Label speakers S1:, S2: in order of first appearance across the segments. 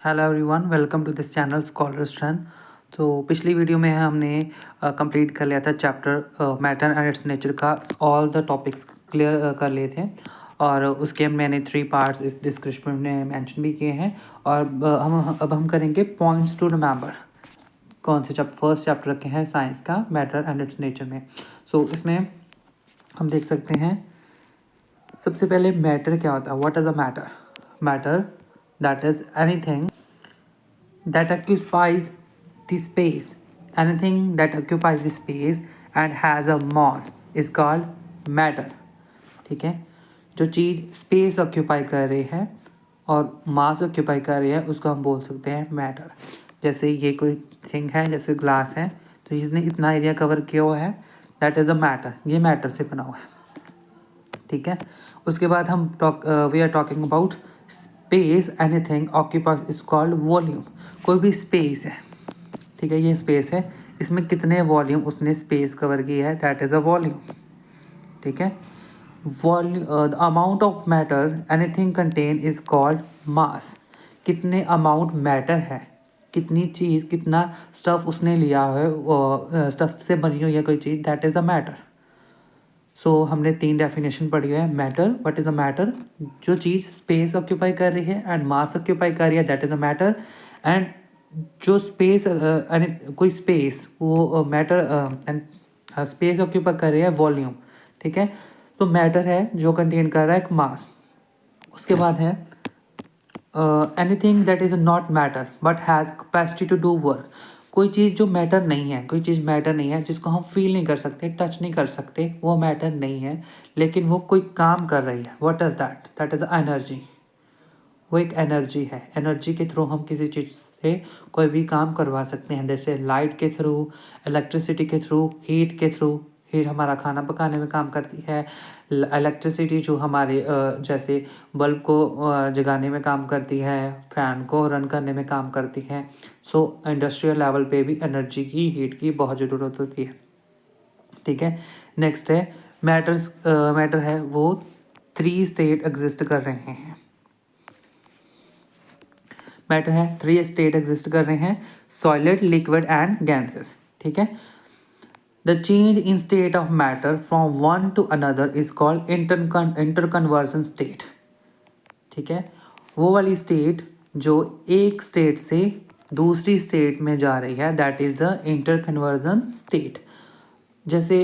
S1: Hello everyone, welcome to this channel scholar strength. तो पिछली video में हमने कंप्लीट कर लिया था chapter matter and it's nature का ऑल द टॉपिक्स क्लियर कर लिए थे और उसके मैंने 3 पार्ट्स इस डिस्क्रिप्शन में मेंशन भी किए हैं। और अब हम करेंगे पॉइंट्स टू रिमेंबर। कौन से फर्स्ट चैप्टर रखे हैं साइंस का मैटर एंड इट्स नेचर में। इसमें हम देख सकते हैं सबसे पहले मैटर क्या होता है। What is a matter? Matter that is anything that occupies the space. Anything that occupies the space and has a mass is called matter. ठीक है, जो चीज़ स्पेस ऑक्यूपाई कर रही है और मास ऑक्यूपाई कर रही है उसको हम बोल सकते हैं मैटर। जैसे ये कोई थिंग है, जैसे ग्लास है, तो इसने इतना एरिया कवर किया हुआ है, दैट इज़ अ मैटर। ये मैटर से बना हुआ है। ठीक है, उसके बाद हम we are talking about space. Anything occupies is called volume. कोई भी स्पेस है, ठीक है, ये स्पेस है, इसमें कितने वॉल्यूम उसने स्पेस कवर किया है, दैट इज़ अ वॉल्यूम। ठीक है, the amount of matter anything contain is called मास। कितने अमाउंट मैटर है, कितनी चीज़, कितना स्टफ उसने लिया है, स्टफ से बनी हुई है कोई चीज़, दैट इज़ अ मैटर। हमने 3 डेफिनेशन पढ़ी है। Matter, what is a matter? जो चीज़ स्पेस ऑक्यूपाई कर रही है एंड मास ऑक्यूपाई कर रही है, that is a matter. And जो स्पेस कोई स्पेस वो मैटर एंड स्पेस ऑक्यूपाई कर रही है, वॉल्यूम। ठीक है, तो मैटर है जो कंटेन कर रहा है एक मास। उसके बाद है anything that is not matter but has capacity to do work. कोई चीज़ जो मैटर नहीं है, कोई चीज़ मैटर नहीं है जिसको हम फील नहीं कर सकते, टच नहीं कर सकते, वो मैटर नहीं है, लेकिन वो कोई काम कर रही है। What is that? That is energy. वो एक एनर्जी है। एनर्जी के थ्रू हम किसी चीज़ से कोई भी काम करवा सकते हैं, जैसे लाइट के थ्रू, इलेक्ट्रिसिटी के थ्रू, हीट के थ्रू। हीट हमारा खाना पकाने में काम करती है। इलेक्ट्रिसिटी जो हमारे जैसे बल्ब को जगाने में काम करती है, फैन को रन करने में काम करती है। इंडस्ट्रियल लेवल पे भी एनर्जी की, हीट की बहुत ज़रूरत होती है। ठीक है, नेक्स्ट है मैटर है वो 3 स्टेट एग्जिस्ट कर रहे हैं। मैटर है 3 स्टेट एग्जिस्ट कर रहे हैं, सॉलिड, लिक्विड एंड गैसेस। ठीक है, the change in state of matter from one to another is called interconversion state. ठीक है, वो वाली स्टेट जो एक स्टेट से दूसरी स्टेट में जा रही है, that is the interconversion state. जैसे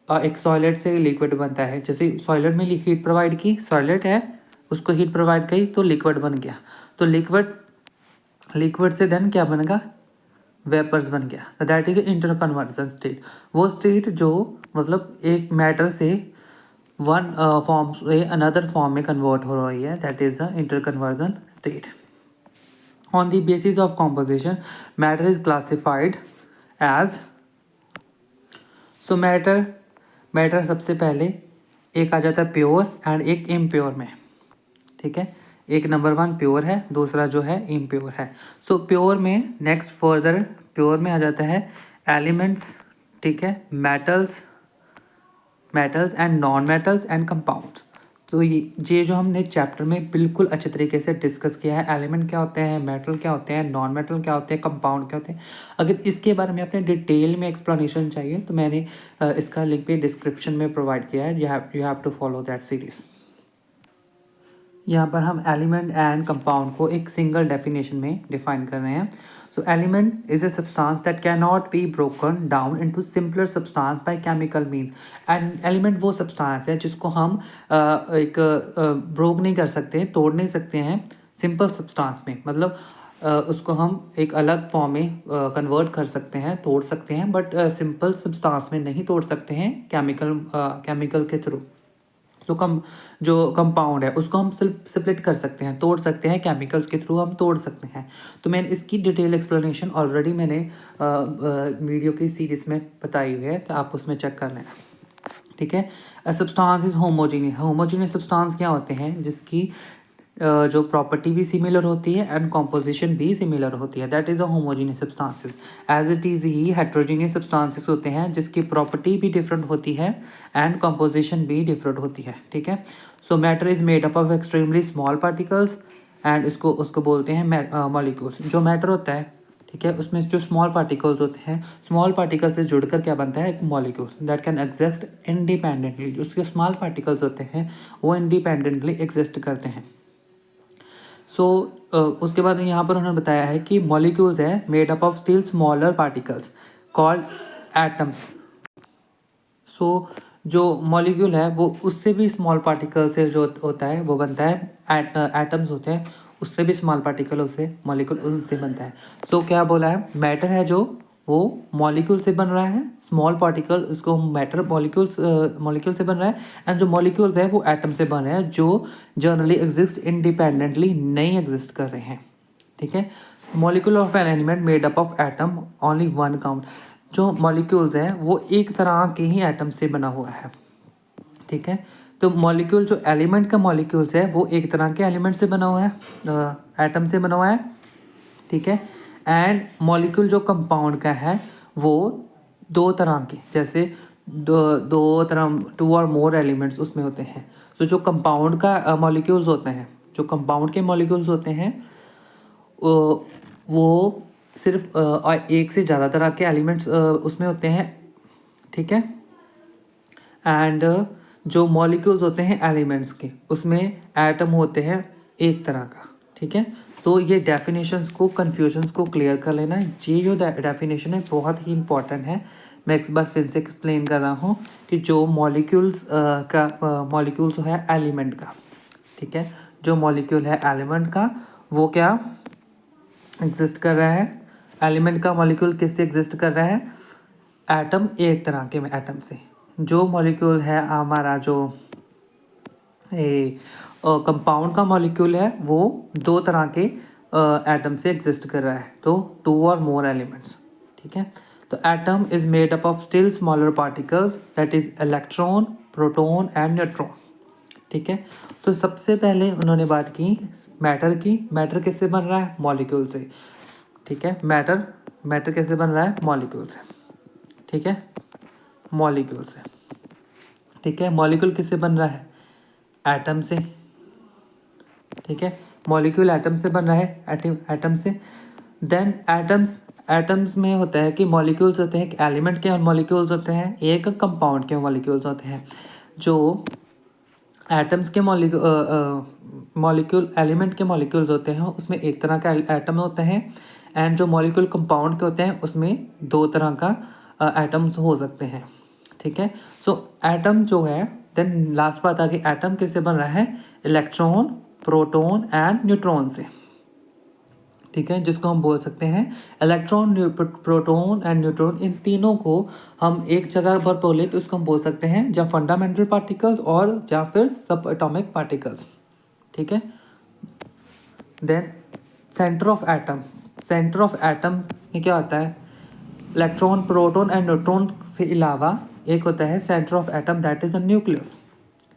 S1: एक सॉलिड से लिक्विड बनता है, जैसे सॉलिड में हीट प्रोवाइड की, सॉलिड है, उसको हीट प्रोवाइड की तो लिक्विड बन गया। तो लिक्विड से देन क्या बनेगा? वेपर्स बन गया। तो दैट इज इंटरकन्वर्सन स्टेट। वो स्टेट जो मतलब एक मैटर से वन फॉर्म से अनदर फॉर्म में कन्वर्ट हो रही है, that is the interconversion state. On the basis of composition matter is classified as. Matter सबसे पहले एक आ जाता है प्योर एंड एक इम्प्योर में। ठीक है, एक नंबर 1 प्योर है, दूसरा जो है इम्प्योर है। प्योर में नेक्स्ट फर्दर प्योर में आ जाता है एलिमेंट्स। ठीक है, metals and non metals and compounds. तो ये जो हमने चैप्टर में बिल्कुल अच्छे तरीके से डिस्कस किया है, एलिमेंट क्या होते हैं, मेटल क्या होते हैं, नॉन मेटल क्या होते हैं, कंपाउंड क्या होते हैं। अगर इसके बारे में अपने डिटेल में एक्सप्लेनेशन चाहिए तो मैंने इसका लिंक भी डिस्क्रिप्शन में प्रोवाइड किया है। You have to follow that series. यहाँ पर हम एलिमेंट एंड कंपाउंड को एक सिंगल डेफिनेशन में डिफाइन कर रहे हैं। Element is a substance that can not be broken down into simpler substance by chemical mean. And element वो सब्सटेंस है जिसको हम एक ब्रोक नहीं कर सकते, तोड़ नहीं सकते हैं सिंपल सब्सटेंस में। मतलब उसको हम एक अलग फॉर्म में कन्वर्ट कर सकते हैं, तोड़ सकते हैं, बट सिंपल सब्सटेंस में नहीं तोड़ सकते हैं केमिकल के थ्रू। जो कंपाउंड है उसको हम स्प्लिट कर सकते हैं, तोड़ सकते हैं, केमिकल्स के थ्रू हम तोड़ सकते हैं। तो मैंने इसकी डिटेल एक्सप्लेनेशन ऑलरेडी मैंने वीडियो की सीरीज में बताई हुई है, तो आप उसमें चेक कर लेना। ठीक है, substance is homogeneous. Homogeneous substance क्या होते हैं? जिसकी जो प्रॉपर्टी भी सिमिलर होती है एंड कॉम्पोजिशन भी सिमिलर होती है, that is a homogeneous substances. As it is ही हेट्रोजीनियस सब्सटेंसेस होते हैं जिसकी प्रॉपर्टी भी डिफरेंट होती है एंड कॉम्पोजिशन भी डिफरेंट होती है। ठीक है, matter is made up of extremely small particles and उसको बोलते हैं मॉलिक्यूल्स। जो मैटर होता है, ठीक है, उसमें जो स्मॉल पार्टिकल्स होते हैं, स्मॉल पार्टिकल से जुड़कर क्या बनता है, एक molecules that can exist independently. जो उसके स्मॉल पार्टिकल्स होते हैं वो इंडिपेंडेंटली एग्जिस्ट करते हैं। उसके बाद यहाँ पर उन्होंने बताया है कि मॉलिक्यूल्स है made up of still smaller particles called atoms. जो मॉलिक्यूल है वो उससे भी स्मॉल पार्टिकल से जो होता है वो बनता है, एटम्स होते हैं उससे भी स्मॉल पार्टिकल से मॉलिक्यूल उनसे बनता है। क्या बोला है, मैटर है जो वो मॉलिक्यूल से बन रहा है, स्मॉल पार्टिकल उसको मैटर मॉलिक्यूल से बन रहा है, एंड जो मॉलिक्यूल्स है वो एटम से बन रहे हैं जो जनरली एग्जिस्ट इंडिपेंडेंटली नहीं एग्जिस्ट कर रहे हैं। ठीक है, molecule of an element made up of atom only one count. जो मॉलिक्यूल्स हैं वो एक तरह के ही एटम से बना हुआ है। ठीक है, तो मॉलिक्यूल जो एलिमेंट का मॉलिक्यूल्स है वो एक तरह के एलिमेंट से बना हुआ है, एटम से बना हुआ है। ठीक है, एंड मॉलिक्यूल जो कंपाउंड का है वो दो तरह के, जैसे दो तरह, 2 और मोर एलिमेंट्स उसमें होते हैं। तो जो कंपाउंड का मॉलिक्यूल्स होते हैं, जो कंपाउंड के मॉलिक्यूल्स होते हैं वो सिर्फ एक से ज़्यादा तरह के एलिमेंट्स उसमें होते हैं। ठीक है, एंड जो मॉलिक्यूल्स होते हैं एलिमेंट्स के उसमें एटम होते हैं एक तरह का। ठीक है, तो ये डेफिनेशंस को, कन्फ्यूजन्स को क्लियर कर लेना। ये जो डेफिनेशन है बहुत ही इंपॉर्टेंट है। मैं एक बार फिर से एक्सप्लेन कर रहा हूँ कि जो मॉलिक्यूल्स है एलिमेंट का, ठीक है, जो मॉलिक्यूल है एलिमेंट का वो क्या एग्जिस्ट कर रहा है, एलिमेंट का मॉलिक्यूल किससे एग्जिस्ट कर रहा है, एटम, एक तरह के एटम से। जो मॉलिक्यूल है हमारा जो कंपाउंड का मॉलिक्यूल है वो दो तरह के एटम से एग्जिस्ट कर रहा है, तो 2 और मोर एलिमेंट्स। ठीक है, तो atom is made up of still smaller particles that is electron, proton and neutron. ठीक है, तो सबसे पहले उन्होंने बात की मैटर की। मैटर किससे बन रहा है, मॉलिक्यूल से। ठीक है, मैटर कैसे बन रहा है, मॉलिक्यूल से। ठीक है, मॉलिक्यूल से। ठीक है, मॉलिक्यूल किससे बन रहा है, एटम से। ठीक है, मॉलिक्यूल एटम से बन रहा है, एटम से। देन एटम्स में होता है कि मॉलिक्यूल्स होते हैं, एक एलिमेंट के मॉलिक्यूल्स होते हैं, एक कंपाउंड के मॉलिक्यूल्स होते हैं। जो एटम्स के मॉलिक्यूल एलिमेंट के मॉलिक्यूल्स होते हैं उसमें एक तरह का एटम होते हैं, एंड जो मॉलिक्यूल कंपाउंड के होते हैं उसमें दो तरह का एटम्स हो सकते हैं। ठीक है, एटम जो है, देन लास्ट बात आ गई, एटम किससे बन रहा है, इलेक्ट्रॉन, प्रोटॉन एंड न्यूट्रॉन से। ठीक है, जिसको हम बोल सकते हैं इलेक्ट्रॉन, प्रोटॉन एंड न्यूट्रॉन, इन तीनों को हम एक जगह पर बोले तो उसको हम बोल सकते हैं या फंडामेंटल पार्टिकल्स और या फिर सब एटॉमिक पार्टिकल्स। ठीक है, देन सेंटर ऑफ एटम में क्या होता है, इलेक्ट्रॉन, प्रोटॉन एंड न्यूट्रॉन से अलावा एक होता है centre of atom that is a nucleus.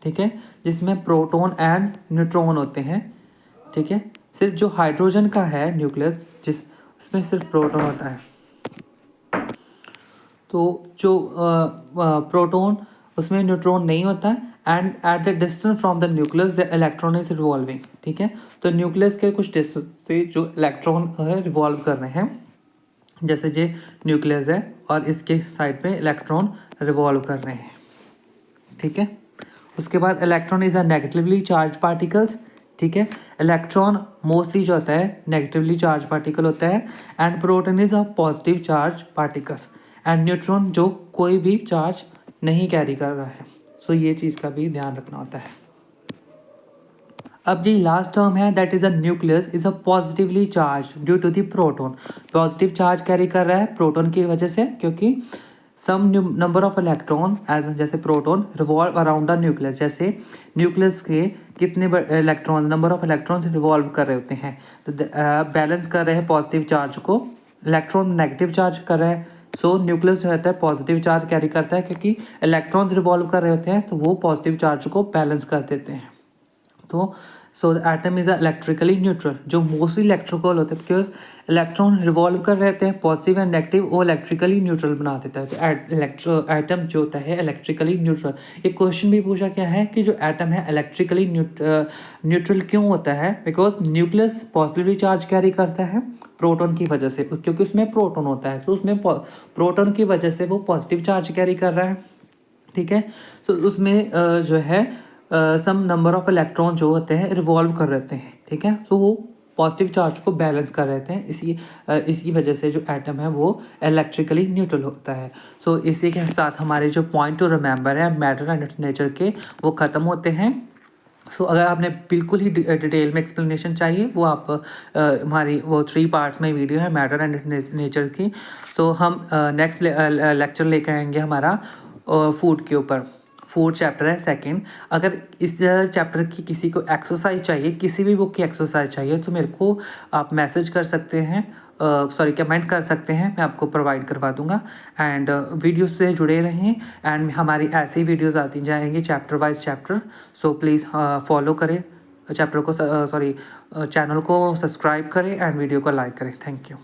S1: ठीक है, जिसमें प्रोटॉन एंड न्यूट्रॉन होते हैं। ठीक है, सिर्फ जो हाइड्रोजन का है न्यूक्लियस जिसमें सिर्फ प्रोटॉन होता है, तो जो प्रोटॉन उसमें न्यूट्रॉन नहीं होता है, and at the distance from the nucleus the electron is revolving. ठीक है, तो न्यूक्लियस के कुछ डिस्टेंस से जो इलेक्ट्रॉन है रिवॉल्व कर रहे हैं, जैसे ये न्यूक्लियस है और इसके साइड पे इलेक्ट्रॉन रिवॉल्व कर रहे हैं। ठीक है, उसके बाद electron is a negatively charge particles. ठीक है, इलेक्ट्रॉन मोस्टली जो होता है नेगेटिवली चार्ज पार्टिकल होता है, and proton is a positive charge particles, and neutron जो कोई भी चार्ज नहीं कैरी कर रहा है। ये चीज़ का भी ध्यान रखना होता है। अब जी लास्ट टर्म है that is a nucleus is a positively charge due to the proton. Positive charge carry कर रहा है प्रोटॉन की वजह से, क्योंकि some number of electron as जैसे proton revolve around the nucleus, जैसे न्यूक्लियस के कितने electron, number of electrons revolve कर रहे होते हैं, तो बैलेंस कर रहे हैं पॉजिटिव चार्ज को। इलेक्ट्रॉन नेगेटिव चार्ज कर रहा है, न्यूक्लियस जो होता है पॉजिटिव चार्ज कैरी करता है, क्योंकि इलेक्ट्रॉन्स रिवॉल्व कर रहे होते हैं तो वो पॉजिटिव चार्ज को बैलेंस कर देते हैं। तो so the atom is electrically neutral, जो मोस्टली इलेक्ट्रिकल होते हैं बिकॉज इलेक्ट्रॉन रिवॉल्व कर रहते हैं पॉजिटिव एंड नेगेटिव, वो इलेक्ट्रिकली न्यूट्रल बना देता है। तो एटम जो होता है इलेक्ट्रिकली न्यूट्रल। एक क्वेश्चन भी पूछा गया है कि जो एटम है इलेक्ट्रिकली न्यूट्रल क्यों होता है, because nucleus positively charge carry करता है प्रोटॉन की वजह से, क्योंकि उसमें प्रोटॉन होता है, तो उसमें प्रोटॉन की वजह से वो पॉजिटिव चार्ज कैरी कर रहा है, ठीक है। तो उसमें जो है सम नंबर ऑफ इलेक्ट्रॉन जो होते हैं रिवॉल्व कर रहते हैं, ठीक है। तो वो पॉजिटिव चार्ज को बैलेंस कर रहते हैं, इसी वजह से जो एटम है वो इलेक्ट्रिकली न्यूट्रल होता है। सो इसी के साथ हमारे जो पॉइंट टू रिमेंबर है मैटर एंड इट्स नेचर के, वो ख़त्म होते हैं। सो अगर आपने बिल्कुल ही डिटेल में एक्सप्लेनेशन चाहिए, वो आप हमारी वो 3 पार्ट्स में वीडियो है मैटर एंड नेचर की। सो हम नेक्स्ट लेक्चर लेकर आएंगे हमारा फूड के ऊपर। फूड चैप्टर है सेकंड। अगर इस चैप्टर की किसी को एक्सरसाइज चाहिए, किसी भी बुक की एक्सरसाइज चाहिए, तो मेरे को आप मैसेज कर सकते हैं, कमेंट कर सकते हैं, मैं आपको प्रोवाइड करवा दूंगा। एंड वीडियो से जुड़े रहें, एंड हमारी ऐसी वीडियोस आती जाएंगी chapter wise chapter. So please follow करें चैप्टर को, चैनल को सब्सक्राइब करें एंड वीडियो को लाइक करें। Thank you.